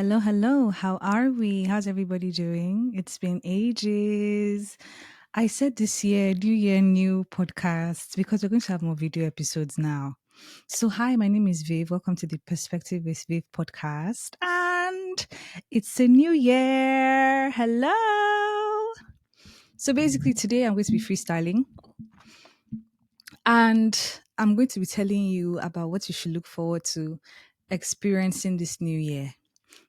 Hello, hello. How are we? How's everybody doing? It's been ages. I said this year, new year, new podcast, because we're going to have more video episodes now. So, hi, my name is Viv. Welcome to the Perspective with Viv podcast. And it's a new year. Hello. So, basically, today I'm going to be freestyling and I'm going to be telling you about what you should look forward to experiencing this new year.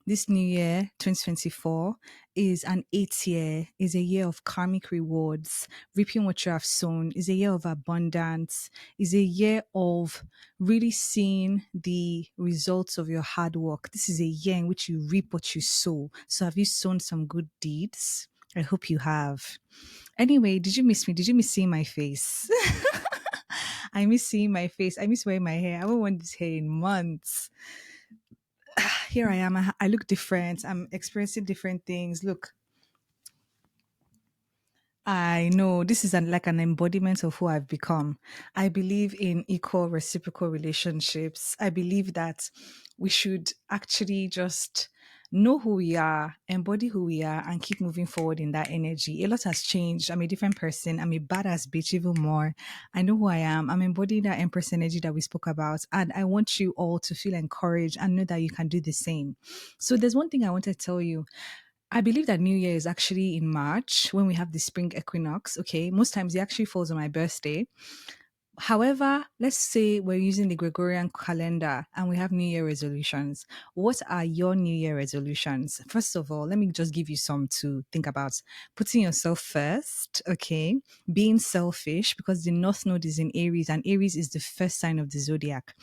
This new year, 2024, is an eighth year, is a year of karmic rewards, reaping what you have sown, is a year of abundance, is a year of really seeing the results of your hard work. This is a year in which you reap what you sow. So have you sown some good deeds? I hope you have. Anyway, did you miss me? Did you miss seeing my face? I miss seeing my face. I miss wearing my hair. I haven't worn this hair in months. Here I am. I look different. I'm experiencing different things. Look, I know this is like an embodiment of who I've become. I believe in equal reciprocal relationships. I believe that we should actually just know who we are, embody who we are, and keep moving forward in that energy. A lot has changed. I'm a different person. I'm a badass bitch even more. I know who I am. I'm embodying that Empress energy that we spoke about. And I want you all to feel encouraged and know that you can do the same. So there's one thing I want to tell you. I believe that New Year is actually in March when we have the spring equinox. Okay. Most times it actually falls on my birthday. However, let's say we're using the Gregorian calendar and we have New Year resolutions. What are your New Year resolutions? First of all, let me just give you some to think about. Putting yourself first, okay? Being selfish because the North Node is in Aries and Aries is the first sign of the zodiac.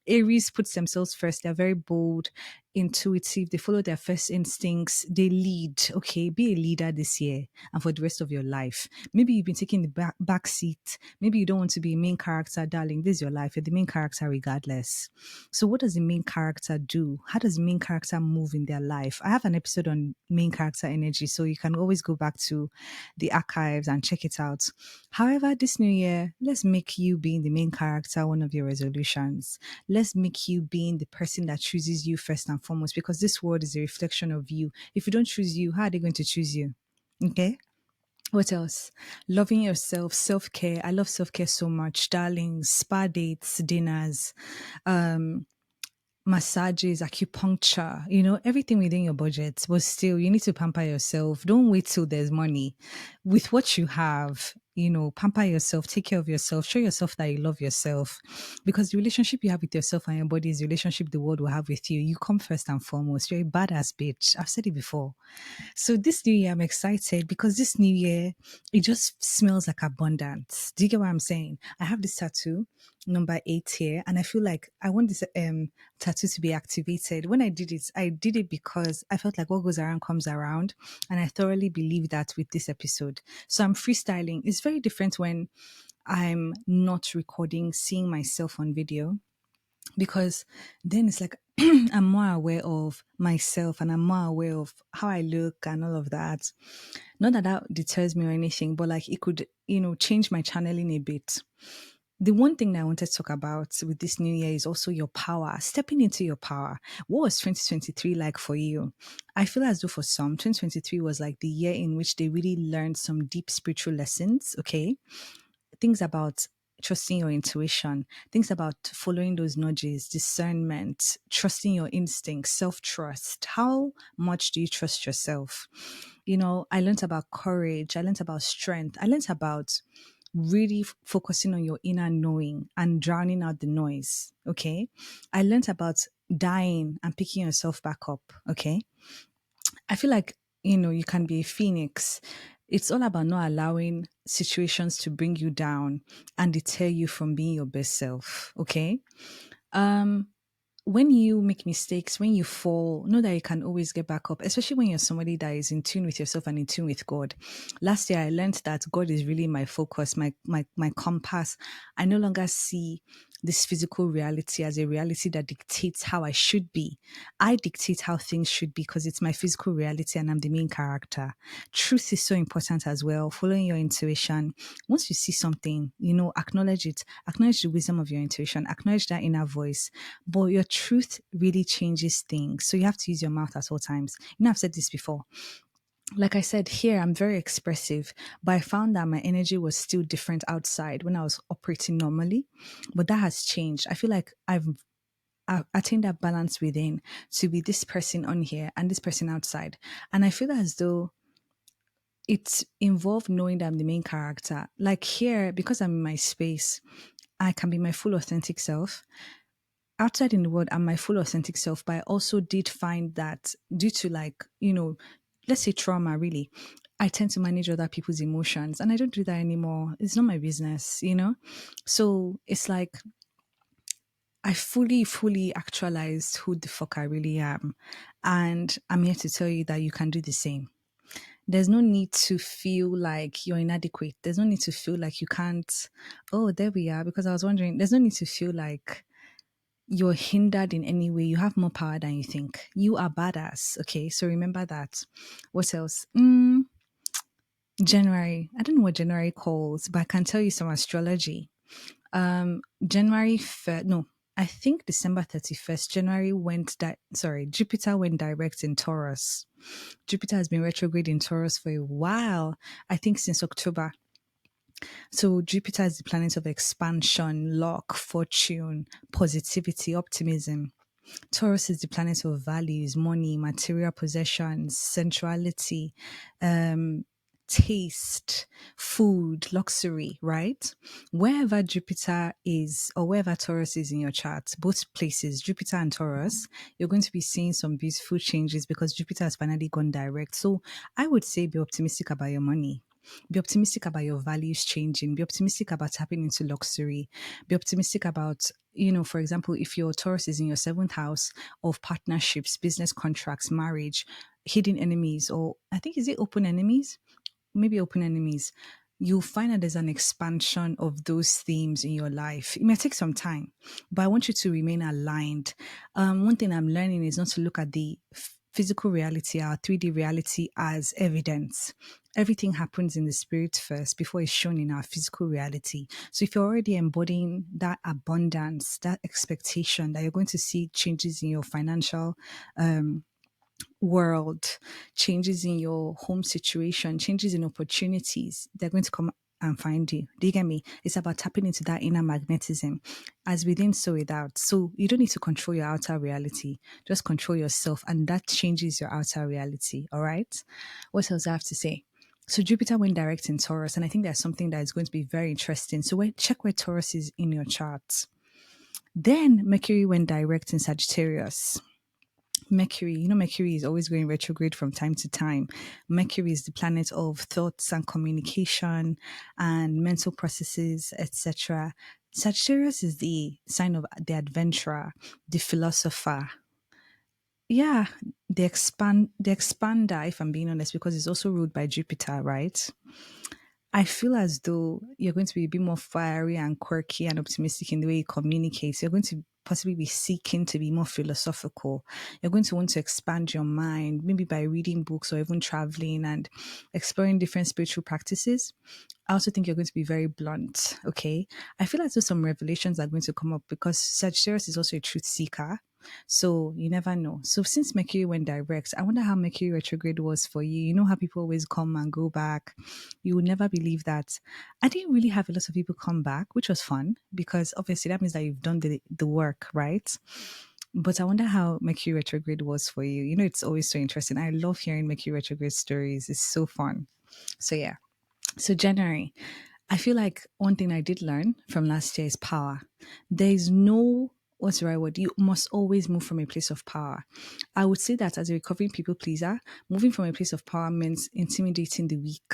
Aries puts themselves first. They're very bold, intuitive. They follow their first instincts. They lead. Okay, be a leader this year and for the rest of your life. Maybe you've been taking the back seat. Maybe you don't want to be a main character, darling. This is your life. You're the main character regardless. So, what does the main character do? How does the main character move in their life? I have an episode on main character energy, so you can always go back to the archives and check it out. However, this new year, let's make you being the main character one of your resolutions. Let's make you being the person that chooses you first and foremost, because this world is a reflection of you. If you don't choose you, how are they going to choose you? Okay. What else? Loving yourself, self care. I love self care so much, darling. Spa dates, dinners, um, massages, acupuncture, everything within your budget. But still, you need to pamper yourself. Don't wait till there's money. With what you have, pamper yourself, take care of yourself, show yourself that you love yourself. Because the relationship you have with yourself and your body is the relationship the world will have with you. You come first and foremost. You're a badass bitch. I've said it before. So this new year, I'm excited because this new year, it just smells like abundance. Do you get what I'm saying? I have this tattoo, number 8 here, and I feel like I want this tattoo to be activated. When I did it because I felt like what goes around comes around, and I thoroughly believe that with this episode. So I'm freestyling. It's very different when I'm not recording, seeing myself on video because then it's like I'm more aware of myself and I'm more aware of how I look and all of that. Not that that deters me or anything, but like it could, change my channeling a bit. The one thing that I wanted to talk about with this new year is also your power, stepping into your power. What was 2023 like for you? I feel as though for some, 2023 was like the year in which they really learned some deep spiritual lessons, okay? Things about trusting your intuition, things about following those nudges, discernment, trusting your instincts, self trust. How much do you trust yourself? I learned about courage, I learned about strength, I learned about really focusing on your inner knowing and drowning out the noise. Okay. I learned about dying and picking yourself back up. Okay. I feel like, you can be a phoenix. It's all about not allowing situations to bring you down and deter you from being your best self. Okay. Um, when you make mistakes, when you fall, know that you can always get back up, especially when you're somebody that is in tune with yourself and in tune with God. Last year, I learned that God is really my focus, my compass. I no longer see this physical reality as a reality that dictates how I should be. I dictate how things should be because it's my physical reality and I'm the main character. Truth is so important as well. Following your intuition. Once you see something, acknowledge it. Acknowledge the wisdom of your intuition. Acknowledge that inner voice. But your truth really changes things. So you have to use your mouth at all times. I've said this before. Like I said, here I'm very expressive, but I found that my energy was still different outside when I was operating normally. But that has changed. I feel like I've attained that balance within to be this person on here and this person outside. And I feel as though it's involved knowing that I'm the main character. Like here, because I'm in my space, I can be my full authentic self. Outside in the world, I'm my full authentic self, but I also did find that due to let's say trauma, really, I tend to manage other people's emotions and I don't do that anymore. It's not my business. So it's like I fully actualized who the fuck I really am. And I'm here to tell you that you can do the same. There's no need to feel like you're inadequate. There's no need to feel like you can't. Oh, there we are. Because I was wondering, there's no need to feel like you're hindered in any way. You have more power than you think. You are badass. Okay. So remember that. What else? January. I don't know what January calls, but I can tell you some astrology. January 1st, no, I think December 31st, Jupiter went direct in Taurus. Jupiter has been retrograde in Taurus for a while, I think since October. So Jupiter is the planet of expansion, luck, fortune, positivity, optimism. Taurus is the planet of values, money, material possessions, sensuality, um, taste, food, luxury, right? Wherever Jupiter is or wherever Taurus is in your chart, both places, Jupiter and Taurus, you're going to be seeing some beautiful changes because Jupiter has finally gone direct. So I would say be optimistic about your money. Be optimistic about your values changing. Be optimistic about tapping into luxury. Be optimistic about, for example, if your Taurus is in your seventh house of partnerships, business contracts, marriage, hidden enemies, or I think, is it open enemies? Maybe open enemies. You'll find that there's an expansion of those themes in your life. It may take some time, but I want you to remain aligned. One thing I'm learning is not to look at the physical reality, our 3D reality, as evidence. Everything happens in the spirit first before it's shown in our physical reality. So if you're already embodying that abundance, that expectation that you're going to see changes in your financial world, changes in your home situation, changes in opportunities, they're going to come and find you. Do you get me? It's about tapping into that inner magnetism. As within, so without. So you don't need to control your outer reality. Just control yourself, and that changes your outer reality. All right. What else I have to say? So Jupiter went direct in Taurus, and I think that's something that is going to be very interesting. So check where Taurus is in your chart. Then Mercury went direct in Sagittarius. Mercury is always going retrograde from time to time. Mercury is the planet of thoughts and communication and mental processes, etc. Sagittarius is the sign of the adventurer, the philosopher. Yeah, the expander, if I'm being honest, because it's also ruled by Jupiter, right? I feel as though you're going to be a bit more fiery and quirky and optimistic in the way you communicate. You're going to possibly be seeking to be more philosophical. You're going to want to expand your mind, maybe by reading books or even traveling and exploring different spiritual practices. I also think you're going to be very blunt. Okay. I feel as though some revelations are going to come up because Sagittarius is also a truth seeker. So you never know. So since Mercury went direct, I wonder how Mercury retrograde was for you. You know how people always come and go back. You would never believe that. I didn't really have a lot of people come back, which was fun because obviously that means that you've done the work, right? But I wonder how Mercury retrograde was for you. It's always so interesting. I love hearing Mercury retrograde stories. It's so fun. So yeah. So January, I feel like one thing I did learn from last year is power. There is no, what's the right word? You must always move from a place of power. I would say that as a recovering people pleaser, moving from a place of power means intimidating the weak.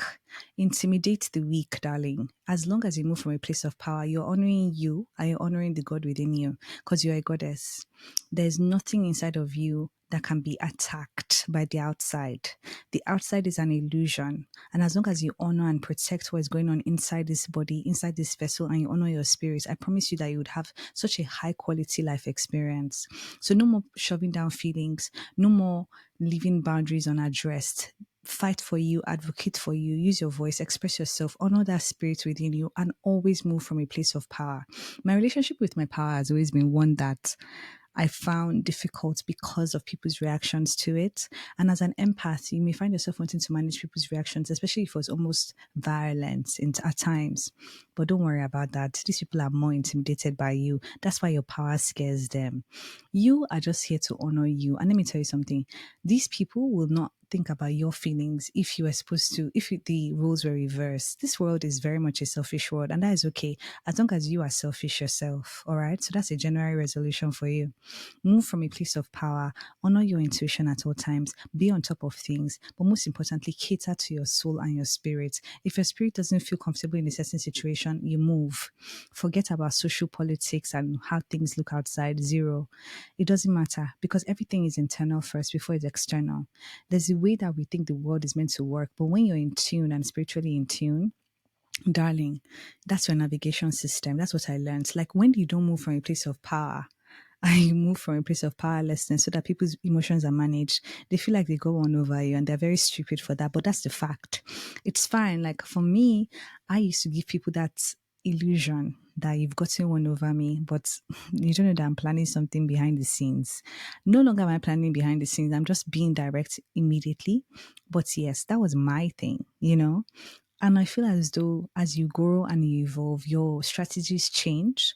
Intimidate the weak, darling. As long as you move from a place of power, you're honoring you and you're honoring the God within you because you're a goddess. There's nothing inside of you that can be attacked by the outside. The outside is an illusion. And as long as you honor and protect what is going on inside this body, inside this vessel, and you honor your spirit, I promise you that you would have such a high quality life experience. So no more shoving down feelings, no more leaving boundaries unaddressed. Fight for you, advocate for you, use your voice, express yourself, honor that spirit within you, and always move from a place of power. My relationship with my power has always been one that I found difficult because of people's reactions to it. And as an empath, you may find yourself wanting to manage people's reactions, especially if it was almost violent at times. But don't worry about that. These people are more intimidated by you. That's why your power scares them. You are just here to honor you. And let me tell you something, these people will not think about your feelings if you were supposed to, if the roles were reversed. This world is very much a selfish world, and that is okay as long as you are selfish yourself. All right. So that's a January resolution for you. Move from a place of power, honor your intuition at all times, be on top of things, but most importantly, cater to your soul and your spirit. If your spirit doesn't feel comfortable in a certain situation, you move. Forget about social politics and how things look outside. Zero. It doesn't matter because everything is internal first before it's external. There's a way that we think the world is meant to work, but when you're in tune and spiritually in tune, darling, that's your navigation system. That's what I learned. Like when you don't move from a place of power, I move from a place of powerlessness so that people's emotions are managed. They feel like they go on over you and they're very stupid for that, but that's the fact. It's fine. Like for me, I used to give people that illusion that you've gotten one over me, but you don't know that I'm planning something behind the scenes. No longer am I planning behind the scenes. I'm just being direct immediately. But yes, that was my thing. And I feel as though as you grow and you evolve, your strategies change.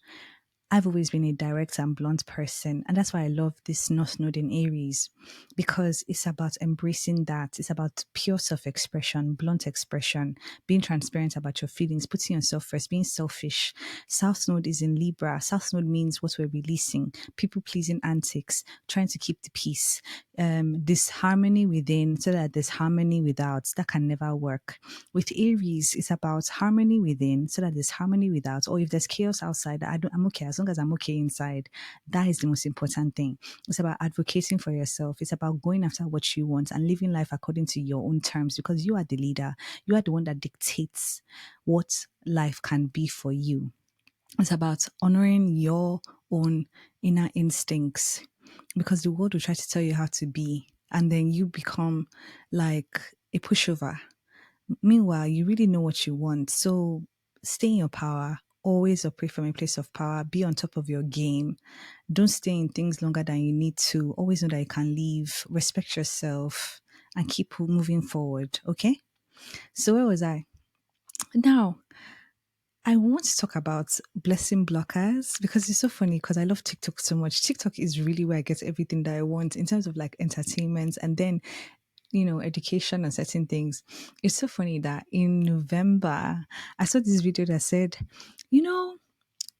I've always been a direct and blunt person. And that's why I love this North Node in Aries because it's about embracing that. It's about pure self expression, blunt expression, being transparent about your feelings, putting yourself first, being selfish. South Node is in Libra. South Node means what we're releasing, people pleasing antics, trying to keep the peace, this harmony within so that there's harmony without. That can never work. With Aries, it's about harmony within so that there's harmony without. Or if there's chaos outside, I'm okay as long as I'm okay inside. That is the most important thing. It's about advocating for yourself. It's about going after what you want and living life according to your own terms because you are the leader. You are the one that dictates what life can be for you. It's about honoring your own inner instincts because the world will try to tell you how to be and then you become like a pushover. Meanwhile, you really know what you want. So stay in your power. Always operate from a place of power. Be on top of your game. Don't stay in things longer than you need to. Always know that you can leave. Respect yourself and keep moving forward. Okay? So where was I? Now, I want to talk about blessing blockers because it's so funny because I love TikTok so much. TikTok is really where I get everything that I want in terms of like entertainment and then education and certain things. It's so funny that in November, I saw this video that said, you know,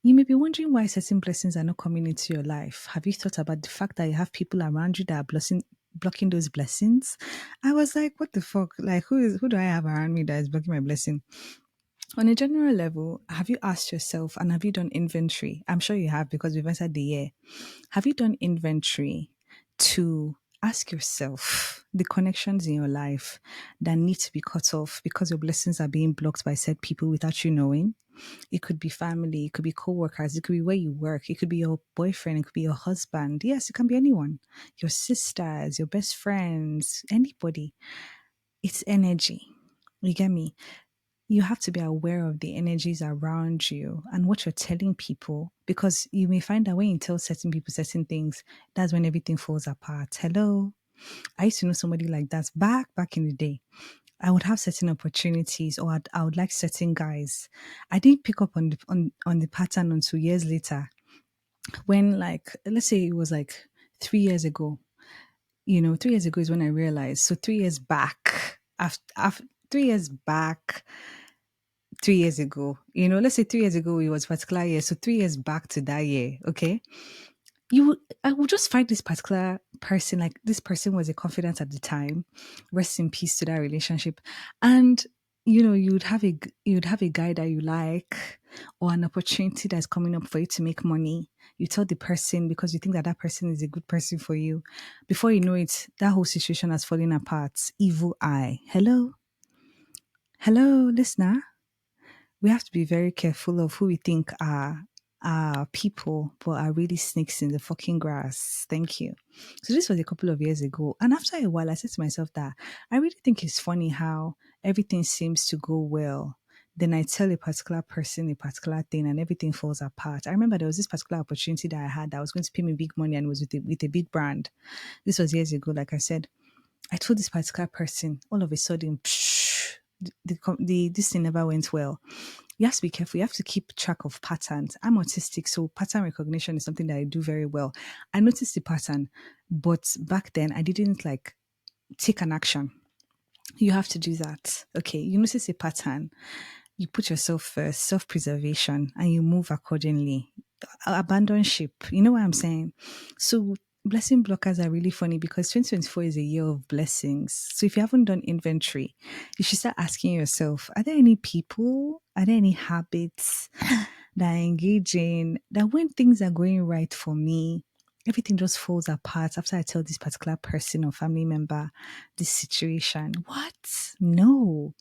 you may be wondering why certain blessings are not coming into your life. Have you thought about the fact that you have people around you that are blocking those blessings? I was like, what the fuck? Like, who do I have around me that is blocking my blessing? On a general level, have you asked yourself and have you done inventory? I'm sure you have because we've entered the year. Have you done inventory to ask yourself the connections in your life that need to be cut off because your blessings are being blocked by said people without you knowing? It could be family, it could be co-workers, it could be where you work, it could be your boyfriend, it could be your husband. Yes, it can be anyone. Your sisters, your best friends, anybody. It's energy. You get me? You have to be aware of the energies around you and what you're telling people because you may find that when you tell certain people certain things, that's when everything falls apart. Hello. I used to know somebody like that back in the day. I would have certain opportunities or I would like certain guys. I didn't pick up on the pattern until years later when like let's say it was like 3 years ago. 3 years ago is when I realized. So 3 years back, after 3 years back, 3 years ago, let's say 3 years ago it was particular year. So 3 years back to that year, okay? I would just find this particular person, like this person was a confidant at the time. Rest in peace to that relationship. And you'd have a guy that you like or an opportunity that's coming up for you to make money. You tell the person because you think that that person is a good person for you. Before you know it, that whole situation has fallen apart. Evil eye. Hello? Hello, listener? We have to be very careful of who we think are people, but are really snakes in the fucking grass. Thank you. So this was a couple of years ago. And after a while, I said to myself that I really think it's funny how everything seems to go well. Then I tell a particular person a particular thing and everything falls apart. I remember there was this particular opportunity that I had that was going to pay me big money and it was with a big brand. This was years ago, like I said. I told this particular person, all of a sudden, this thing never went well. You have to be careful. You have to keep track of patterns. I'm autistic, so pattern recognition is something that I do very well. I noticed the pattern, but back then I didn't like take an action. You have to do that. Okay, you notice a pattern, you put yourself first, self preservation, and you move accordingly. Abandon ship. You know what I'm saying? So, blessing blockers are really funny because 2024 is a year of blessings. So, if you haven't done inventory, you should start asking yourself, are there any people, are there any habits that are engaging, that when things are going right for me, everything just falls apart after I tell this particular person or family member this situation? What? No.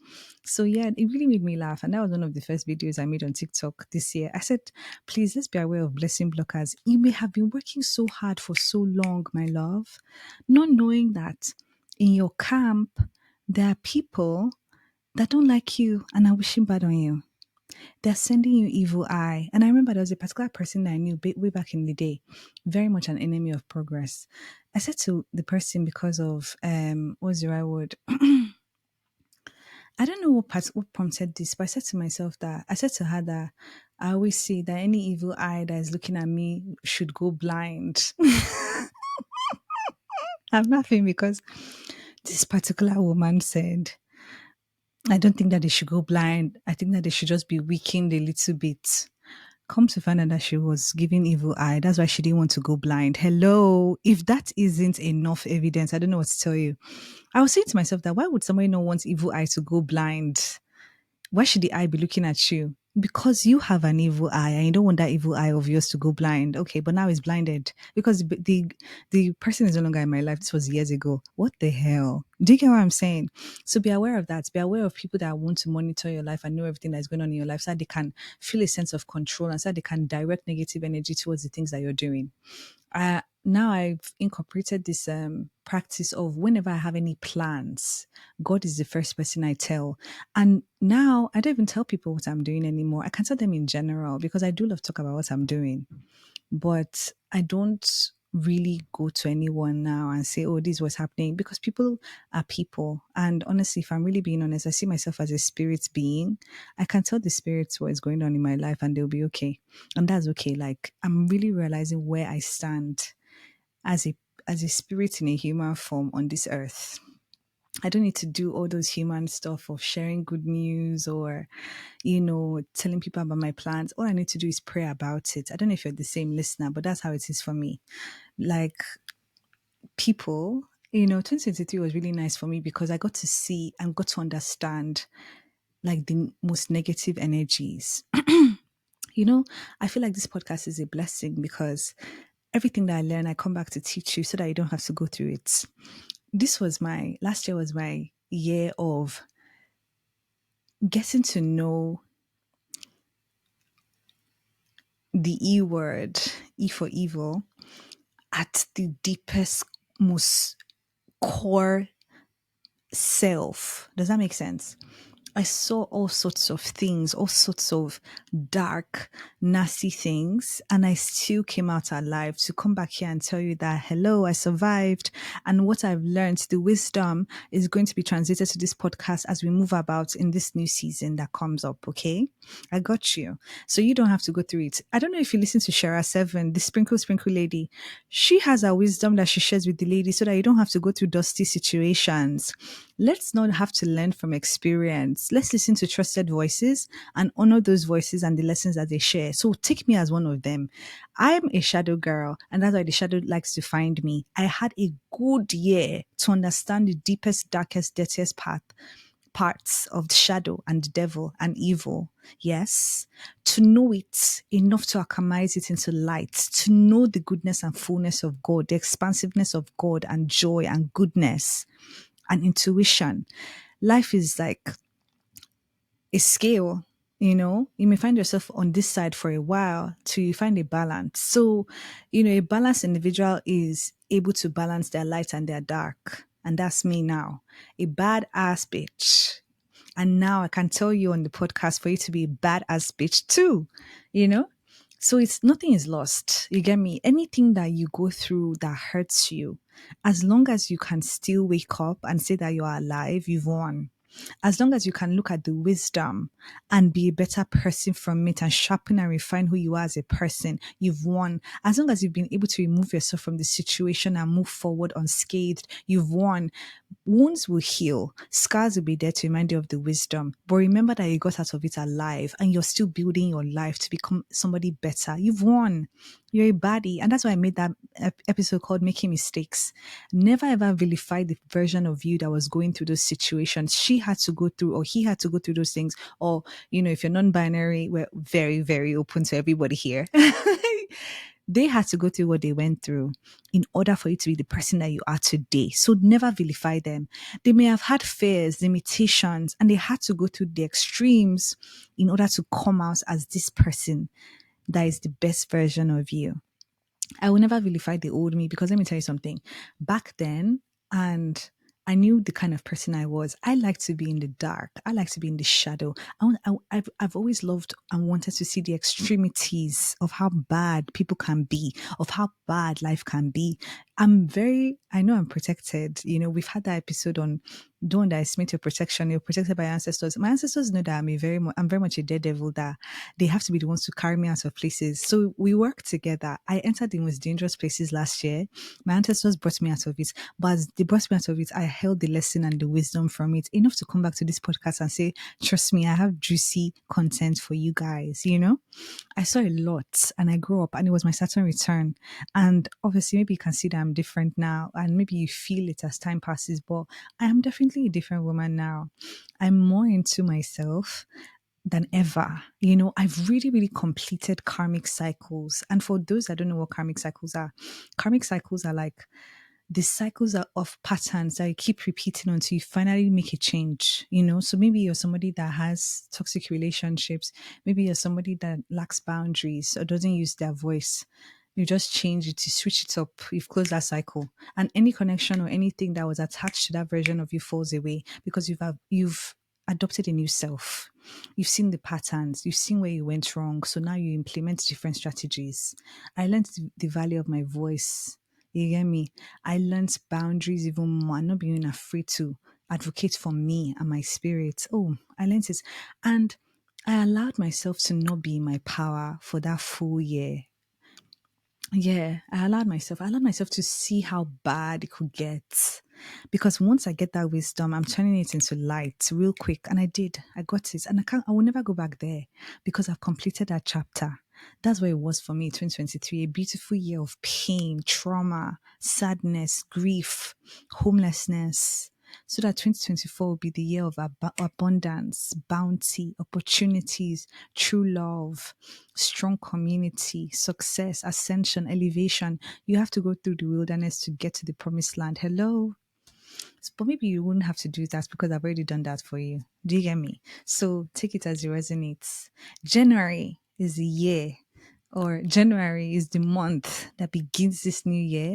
So yeah, it really made me laugh. And that was one of the first videos I made on TikTok this year. I said, please, let's be aware of blessing blockers. You may have been working so hard for so long, my love, not knowing that in your camp, there are people that don't like you and are wishing bad on you. They're sending you evil eye. And I remember there was a particular person that I knew way back in the day, very much an enemy of progress. I said to the person because of what's the right word? I don't know what prompted this, but I said to myself that I said to her that I always say that any evil eye that is looking at me should go blind. I'm laughing because this particular woman said, I don't think that they should go blind. I think that they should just be weakened a little bit. Come to find out that she was giving evil eye. That's why she didn't want to go blind. Hello. If that isn't enough evidence, I don't know what to tell you. I was saying to myself that why would somebody not want evil eye to go blind? Why should the eye be looking at you? Because you have an evil eye and you don't want that evil eye of yours to go blind. Okay, but now it's blinded because the person is no longer in my life. This was years ago. What the hell? Do you get what I'm saying? So be aware of that. Be aware of people that want to monitor your life and know everything that's going on in your life so that they can feel a sense of control and so that they can direct negative energy towards the things that you're doing. Now I've incorporated this practice of whenever I have any plans, God is the first person I tell. And now I don't even tell people what I'm doing anymore. I can tell them in general because I do love to talk about what I'm doing. But I don't really go to anyone now and say, oh, this is what's happening because people are people. And honestly, if I'm really being honest, I see myself as a spirit being. I can tell the spirits what is going on in my life and they'll be okay. And that's okay. Like I'm really realizing where I stand as a spirit in a human form on this earth. I don't need to do all those human stuff of sharing good news or, telling people about my plans. All I need to do is pray about it. I don't know if you're the same listener, but that's how it is for me. Like people, 2023 was really nice for me because I got to see and got to understand like the most negative energies. I feel like this podcast is a blessing because everything that I learn, I come back to teach you so that you don't have to go through it. Last year was my year of getting to know the E word, E for evil, at the deepest, most core self. Does that make sense? I saw all sorts of things, all sorts of dark, nasty things, and I still came out alive to come back here and tell you that, hello, I survived. And what I've learned, the wisdom is going to be translated to this podcast as we move about in this new season that comes up, okay? I got you. So you don't have to go through it. I don't know if you listen to Shara 7, the sprinkle lady. She has a wisdom that she shares with the lady so that you don't have to go through dusty situations. Let's not have to learn from experience. Let's listen to trusted voices and honor those voices and the lessons that they share. So take me as one of them. I'm a shadow girl, and that's why the shadow likes to find me. I had a good year to understand the deepest, darkest, dirtiest parts of the shadow and the devil and evil. Yes. To know it enough to alchemize it into light, to know the goodness and fullness of God, the expansiveness of God and joy and goodness and intuition. Life is like a scale. You may find yourself on this side for a while till you find a balance. So, a balanced individual is able to balance their light and their dark. And that's me now. A badass bitch. And now I can tell you on the podcast for you to be a badass bitch too, you know? So it's nothing is lost. You get me? Anything that you go through that hurts you, as long as you can still wake up and say that you are alive, you've won. As long as you can look at the wisdom and be a better person from it and sharpen and refine who you are as a person, you've won. As long as you've been able to remove yourself from the situation and move forward unscathed, you've won. Wounds will heal, scars will be there to remind you of the wisdom. But remember that you got out of it alive and you're still building your life to become somebody better. You've won. You're a baddie. And that's why I made that episode called Making Mistakes. Never ever vilify the version of you that was going through those situations. She had to go through, or he had to go through those things. Or, if you're non binary, we're very, very open to everybody here. They had to go through what they went through in order for you to be the person that you are today. So never vilify them. They may have had fears, limitations, and they had to go through the extremes in order to come out as this person that is the best version of you. I will never vilify the old me, because let me tell you something. Back then, and I knew the kind of person I was. I like to be in the dark. I like to be in the shadow. I've always loved and wanted to see the extremities of how bad people can be, of how bad life can be. I know I'm protected. We've had that episode on don't underestimate your protection. You're protected by ancestors. My ancestors know that I'm very much a daredevil, that they have to be the ones to carry me out of places. So we work together. I entered the most dangerous places last year. My ancestors brought me out of it. But as they brought me out of it, I held the lesson and the wisdom from it enough to come back to this podcast and say, trust me, I have juicy content for you guys. I saw a lot and I grew up, and it was my Saturn return. And obviously, maybe you can see that I'm different now, and maybe you feel it as time passes, but I am definitely a different woman now. I'm more into myself than ever. I've really, really completed karmic cycles. And for those that don't know what karmic cycles are like the cycles of patterns that you keep repeating until you finally make a change. So maybe you're somebody that has toxic relationships. Maybe you're somebody that lacks boundaries or doesn't use their voice. You just change it, you switch it up, you've closed that cycle. And any connection or anything that was attached to that version of you falls away, because you've adopted a new self. You've seen the patterns, you've seen where you went wrong. So now you implement different strategies. I learned the value of my voice. You get me? I learned boundaries even more, not being afraid to advocate for me and my spirit. Oh, I learned it. And I allowed myself to not be in my power for that full year. Yeah, I allowed myself to see how bad it could get. Because once I get that wisdom, I'm turning it into light real quick. And I did. I got it. And I will never go back there, because I've completed that chapter. That's what it was for me, 2023, a beautiful year of pain, trauma, sadness, grief, homelessness. So that 2024 will be the year of abundance, bounty, opportunities, true love, strong community, success, ascension, elevation. You have to go through the wilderness to get to the promised land. Hello? But maybe you wouldn't have to do that, because I've already done that for you. Do you get me? So take it as it resonates. January is the year, or January is the month that begins this new year.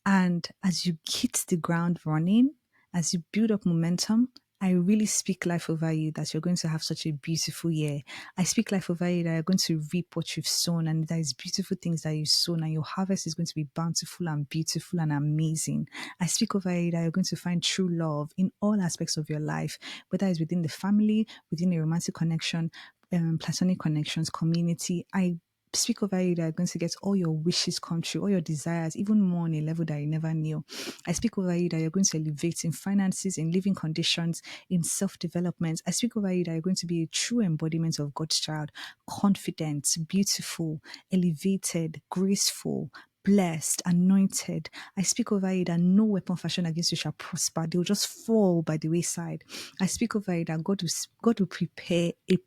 And as you hit the ground running, as you build up momentum, I really speak life over you, that you're going to have such a beautiful year. I speak life over you that you're going to reap what you've sown, and that is beautiful things that you've sown, and your harvest is going to be bountiful and beautiful and amazing. I speak over you that you're going to find true love in all aspects of your life, whether it's within the family, within a romantic connection, platonic connections, community. I speak over you that you're going to get all your wishes come true, all your desires, even more on a level that you never knew. I speak over you that you're going to elevate in finances, in living conditions, in self-development. I speak over you that you're going to be a true embodiment of God's child, confident, beautiful, elevated, graceful, blessed, anointed. I speak over you that no weapon fashioned against you shall prosper. They will just fall by the wayside. I speak over you that God will prepare a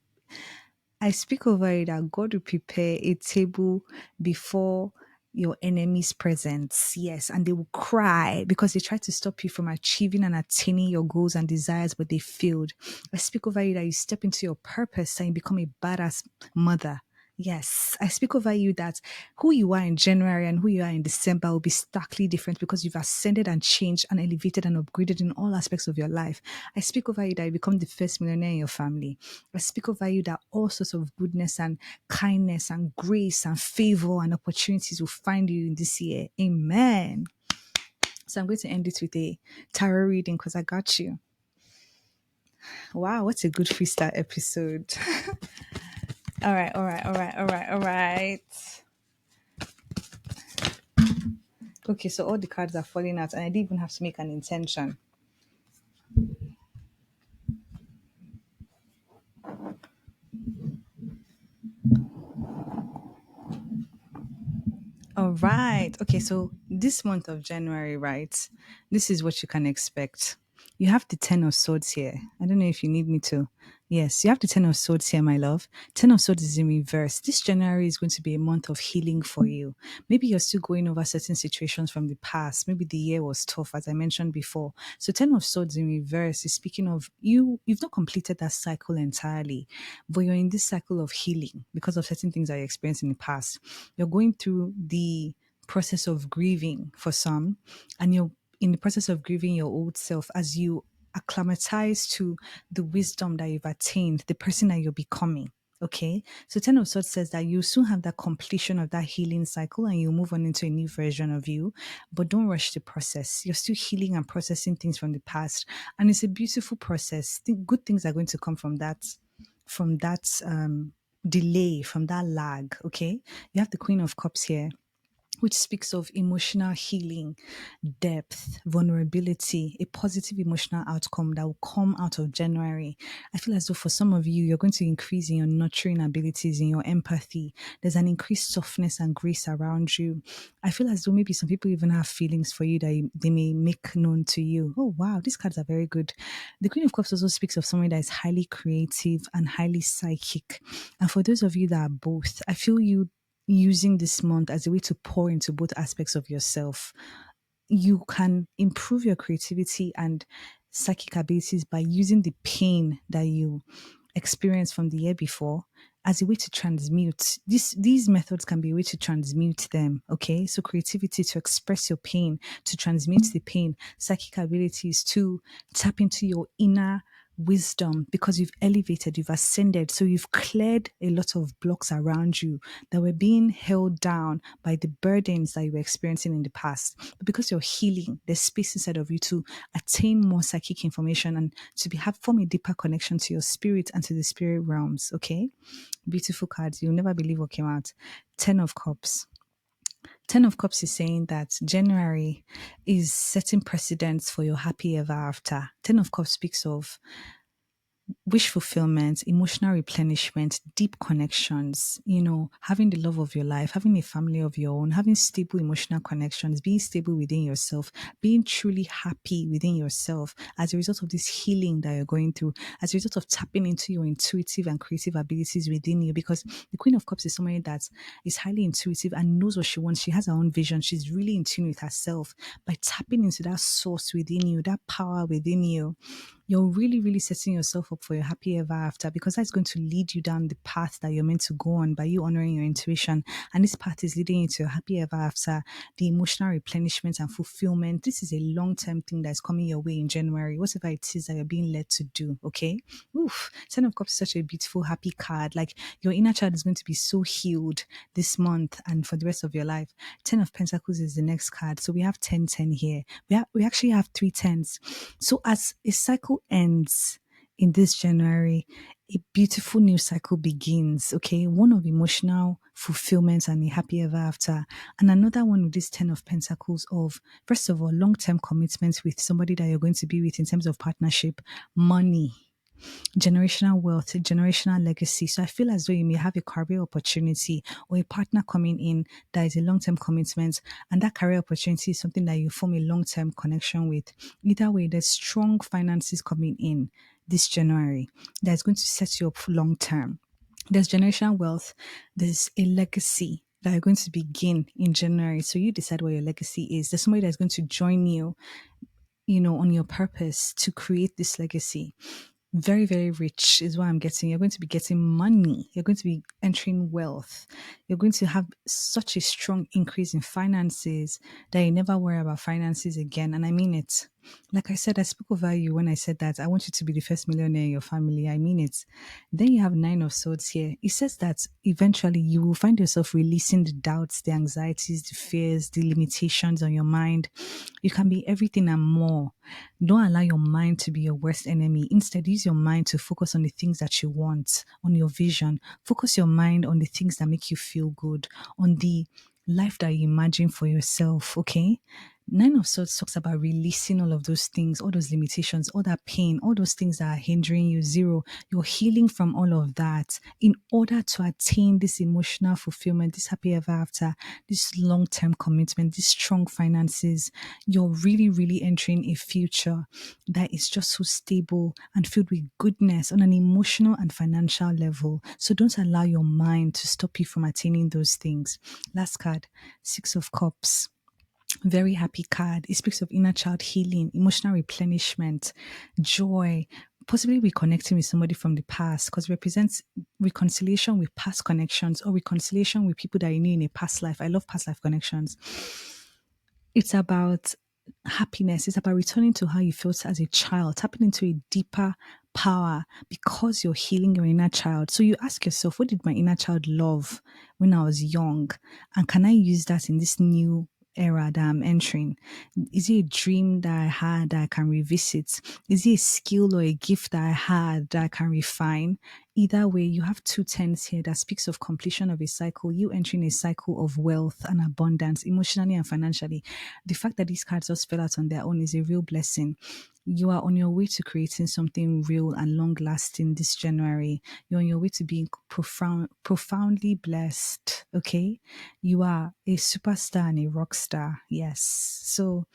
I speak over it that God will prepare a table before your enemy's presence. Yes, and they will cry because they tried to stop you from achieving and attaining your goals and desires, but they failed. I speak over you that you step into your purpose and you become a badass mother. Yes, I speak over you that who you are in January and who you are in December will be starkly different because you've ascended and changed and elevated and upgraded in all aspects of your life. I speak over you that you become the first millionaire in your family. I speak over you that all sorts of goodness and kindness and grace and favor and opportunities will find you in this year. Amen. So I'm going to end it with a tarot reading because I got you. Wow, what a good freestyle episode. All right, all right, all right, all right, all right. Okay, so all the cards are falling out, and I didn't even have to make an intention. All right. Okay, so this month of January, right? This is what you can expect. You have the Ten of Swords here. I don't know if you need me to. Yes, you have the Ten of Swords here, my love. Ten of Swords is in reverse. This January is going to be a month of healing for you. Maybe you're still going over certain situations from the past. Maybe the year was tough, as I mentioned before. So Ten of Swords in reverse is speaking of you've not completed that cycle entirely, but you're in this cycle of healing because of certain things that you experienced in the past. You're going through the process of grieving for some, and you're in the process of grieving your old self as you acclimatize to the wisdom that you've attained, the person that you're becoming. Okay, so Ten of Swords says that you soon have that completion of that healing cycle and you move on into a new version of you, but don't rush the process. You're still healing and processing things from the past, and it's a beautiful process. Good things are going to come from that delay, from that lag. Okay, you have the Queen of Cups here, which speaks of emotional healing, depth, vulnerability, a positive emotional outcome that will come out of January. I feel as though for some of you, you're going to increase in your nurturing abilities, in your empathy. There's an increased softness and grace around you. I feel as though maybe some people even have feelings for you that they may make known to you. Oh, wow, these cards are very good. The Queen of Cups also speaks of someone that is highly creative and highly psychic. And for those of you that are both, I feel you using this month as a way to pour into both aspects of yourself. You can improve your creativity and psychic abilities by using the pain that you experienced from the year before as a way to transmute. These methods can be a way to transmute them. Okay. So creativity to express your pain, to transmute the pain, psychic abilities to tap into your inner wisdom because you've elevated, you've ascended. So you've cleared a lot of blocks around you that were being held down by the burdens that you were experiencing in the past. But because you're healing, there's space inside of you to attain more psychic information and to form a deeper connection to your spirit and to the spirit realms. Okay. Beautiful cards. You'll never believe what came out. Ten of Cups. Ten of Cups is saying that January is setting precedents for your happy ever after. Ten of Cups speaks of wish fulfillment, emotional replenishment, deep connections, having the love of your life, having a family of your own, having stable emotional connections, being stable within yourself, being truly happy within yourself as a result of this healing that you're going through, as a result of tapping into your intuitive and creative abilities within you. Because the Queen of Cups is somebody that is highly intuitive and knows what she wants. She has her own vision. She's really in tune with herself. By tapping into that source within you, that power within you, you're really, really setting yourself up for your happy ever after, because that's going to lead you down the path that you're meant to go on by you honoring your intuition. And this path is leading you to your happy ever after, the emotional replenishment and fulfillment. This is a long-term thing that's coming your way in January, whatever it is that you're being led to do. Okay. Oof. Ten of Cups is such a beautiful, happy card. Like your inner child is going to be so healed this month and for the rest of your life. Ten of Pentacles is the next card. So we have 10-10 here. We actually have three tens. So as a cycle ends in this January, a beautiful new cycle begins. Okay, one of emotional fulfillment and a happy ever after, and another one with this Ten of Pentacles of, first of all, long-term commitments with somebody that you're going to be with in terms of partnership, money. generational wealth, generational legacy. So I feel as though you may have a career opportunity or a partner coming in that is a long term commitment, and that career opportunity is something that you form a long term connection with. Either way, there's strong finances coming in this January that's going to set you up for long term. There's generational wealth, there's a legacy that you're going to begin in January. So you decide what your legacy is. There's somebody that's going to join you, on your purpose to create this legacy. Very, very rich is what I'm getting. You're going to be getting money. You're going to be entering wealth. You're going to have such a strong increase in finances that you never worry about finances again. And I mean it. Like I said, I spoke over you when I said that I want you to be the first millionaire in your family. I mean it. Then you have Nine of Swords here. It says that eventually you will find yourself releasing the doubts, the anxieties, the fears, the limitations on your mind. You can be everything and more. Don't allow your mind to be your worst enemy. Instead, use your mind to focus on the things that you want, on your vision. Focus your mind on the things that make you feel good, on the life that you imagine for yourself, okay? Nine of Swords talks about releasing all of those things, all those limitations, all that pain, all those things that are hindering you. Zero, you're healing from all of that in order to attain this emotional fulfillment, this happy ever after, this long term commitment, these strong finances. You're really, really entering a future that is just so stable and filled with goodness on an emotional and financial level. So don't allow your mind to stop you from attaining those things. Last card, Six of Cups. Very happy card. It speaks of inner child healing, emotional replenishment, joy, possibly reconnecting with somebody from the past because it represents reconciliation with past connections or reconciliation with people that you knew in a past life. I love past life connections. It's about happiness. It's about returning to how you felt as a child, tapping into a deeper power because you're healing your inner child. So you ask yourself, what did my inner child love when I was young? And can I use that in this new era that I'm entering? Is it a dream that I had that I can revisit? Is it a skill or a gift that I had that I can refine? Either way, you have two tens here that speaks of completion of a cycle, you entering a cycle of wealth and abundance, emotionally and financially. The fact that these cards just fell out on their own is a real blessing. You are on your way to creating something real and long lasting this January. You're on your way to being profoundly blessed. Okay. You are a superstar and a rock star. Yes. So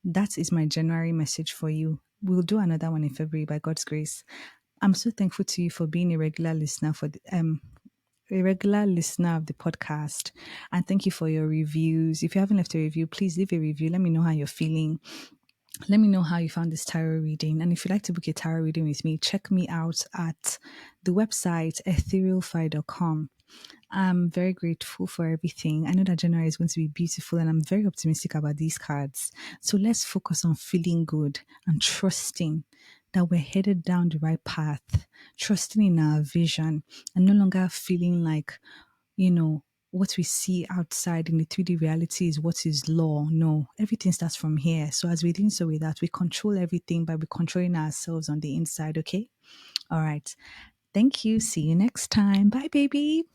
that is my January message for you. We'll do another one in February by God's grace. I'm so thankful to you for being a regular listener of the podcast. And thank you for your reviews. If you haven't left a review, please leave a review. Let me know how you're feeling. Let me know how you found this tarot reading. And if you'd like to book a tarot reading with me, check me out at the website etherealfi.com. I'm very grateful for everything. I know that January is going to be beautiful and I'm very optimistic about these cards. So let's focus on feeling good and trusting that we're headed down the right path, trusting in our vision and no longer feeling like, what we see outside in the 3D reality is what is law. No, everything starts from here. So as we do so with that, we control everything by controlling ourselves on the inside. Okay. All right. Thank you. See you next time. Bye, baby.